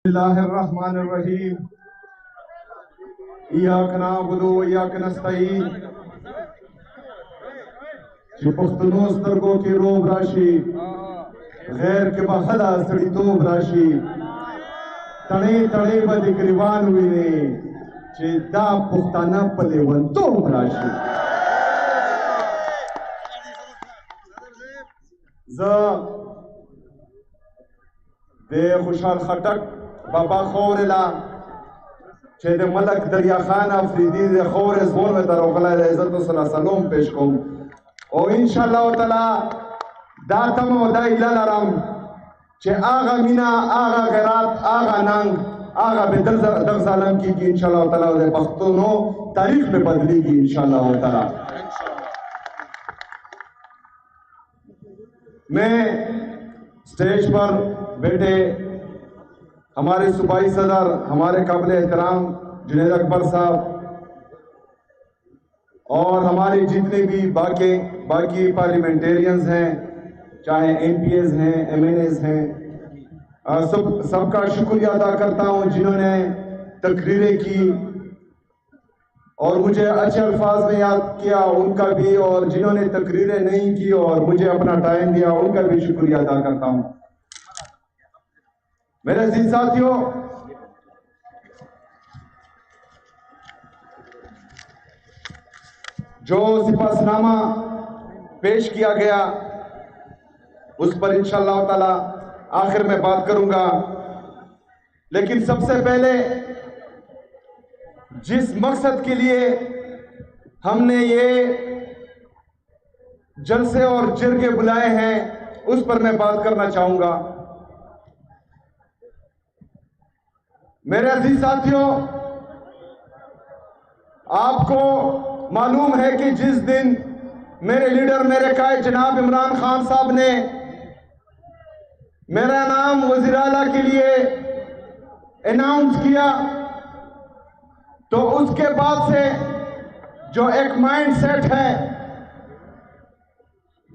اللہ الرحمن الرحیم ایاک نعبد و ایاک نستعین چې پښتنو سترګو کې روب راشي غیر کې به خلا سړیتوب راشي تڼۍ تڼۍ به د ګریوان وینې چې دا پښتانه په لیونتوب راشي. زه د خوشحال خټک بابا خورلا چې د ملک دریا خان افریدی د خور زبون میں در اغلا عزت و سلام پیش کوم او انشاءاللہ تعالی دا تم او دا ایله لرم چې آغا مینا آغا غیرات آغا ننگ آغا به دغ ظالم کیږي انشاءاللہ تعالی د پښتونو تاریخ میں بدلیږي انشاءاللہ تعالی. میں اسٹیج پر بیٹے ہمارے صوبائی صدر ہمارے قابل احترام جنید اکبر صاحب اور ہمارے جتنے بھی باقی پارلیمنٹیرینز ہیں چاہے ایم پی ایز ہیں ایم این ایز ہیں سب کا شکریہ ادا کرتا ہوں جنہوں نے تقریریں کی اور مجھے اچھے الفاظ میں یاد کیا ان کا بھی اور جنہوں نے تقریریں نہیں کی اور مجھے اپنا ٹائم دیا ان کا بھی شکریہ ادا کرتا ہوں. میرے عزیز ساتھیوں جو سپاس نامہ پیش کیا گیا اس پر انشاءاللہ تعالی آخر میں بات کروں گا لیکن سب سے پہلے جس مقصد کے لیے ہم نے یہ جلسے اور جرگے بلائے ہیں اس پر میں بات کرنا چاہوں گا. میرے عزیز ساتھیوں آپ کو معلوم ہے کہ جس دن میرے لیڈر میرے قائد جناب عمران خان صاحب نے میرا نام وزیر اعلیٰ کے لیے اناؤنس کیا تو اس کے بعد سے جو ایک مائنڈ سیٹ ہے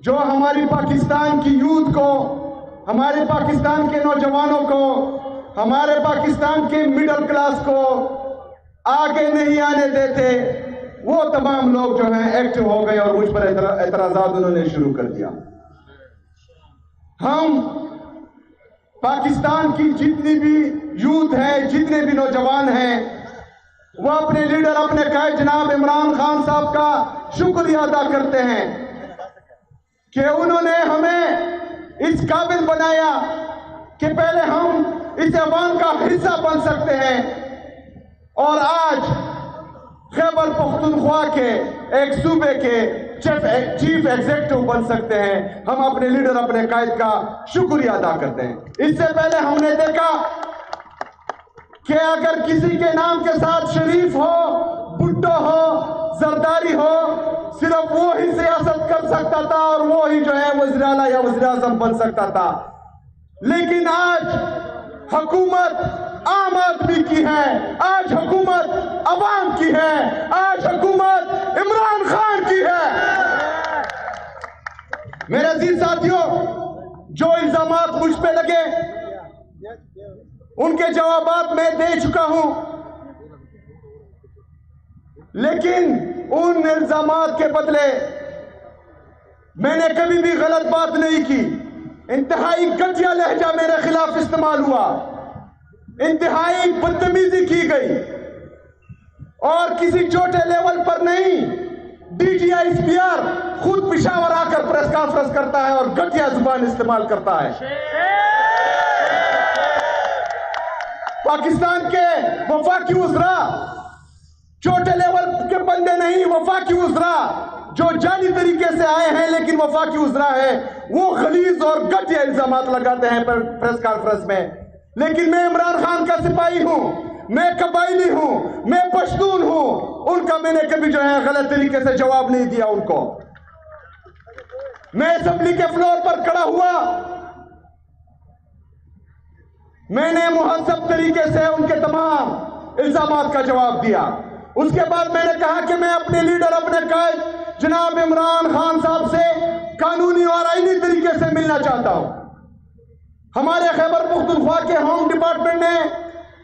جو ہماری پاکستان کی یوتھ کو ہمارے پاکستان کے نوجوانوں کو ہمارے پاکستان کے مڈل کلاس کو آگے نہیں آنے دیتے وہ تمام لوگ جو ہیں ایکٹیو ہو گئے اور مجھ پر اعتراضات انہوں نے شروع کر دیا. ہم پاکستان کی جتنی بھی یوتھ ہے جتنے بھی نوجوان ہیں وہ اپنے لیڈر اپنے قائد جناب عمران خان صاحب کا شکریہ ادا کرتے ہیں کہ انہوں نے ہمیں اس قابل بنایا کہ پہلے ہم اس عوام کا حصہ بن سکتے ہیں اور آج خیبر پختونخوا کے ایک صوبے کے چیف ایگزیکٹو بن سکتے ہیں. ہم اپنے لیڈر اپنے قائد کا شکریہ ادا کرتے ہیں. اس سے پہلے ہم نے دیکھا کہ اگر کسی کے نام کے ساتھ شریف ہو بھٹو ہو زرداری ہو صرف وہی سیاست کر سکتا تھا اور وہی جو ہے وزیر اعلیٰ یا وزیر اعظم بن سکتا تھا. لیکن آج حکومت عام آدمی کی ہے آج حکومت عوام کی ہے آج حکومت عمران خان کی ہے. میرے عزیز ساتھیوں جو الزامات مجھ پہ لگے ان کے جوابات میں دے چکا ہوں لیکن ان الزامات کے بدلے میں نے کبھی بھی غلط بات نہیں کی. انتہائی گھٹیا لہجہ میرے خلاف استعمال ہوا انتہائی بدتمیزی کی گئی اور کسی چھوٹے لیول پر نہیں D G I S P R خود پشاور آ کر پریس کانفرنس کرتا ہے اور گھٹیا زبان استعمال کرتا ہے. پاکستان کے وفاقی وزراء چھوٹے لیول کے بندے نہیں وفاقی وزراء جو جعلی طریقے سے آئے ہیں لیکن وفاقی وزراء ہیں وہ غلیظ اور گھٹیا الزامات لگاتے ہیں پریس کانفرنس میں. لیکن میں عمران خان کا سپاہی ہوں میں قبائلی ہوں میں پشتون ہوں ان کا میں نے کبھی جو ہے غلط طریقے سے جواب نہیں دیا. ان کو میں اسمبلی کے فلور پر کھڑا ہوا میں نے مہذب طریقے سے ان کے تمام الزامات کا جواب دیا. اس کے بعد میں نے کہا کہ میں اپنے لیڈر اپنے قائد جناب عمران خان صاحب سے قانونی اور آئینی طریقے سے ملنا چاہتا ہوں. ہمارے خیبر پختونخوا کے ہوم ڈپارٹمنٹ نے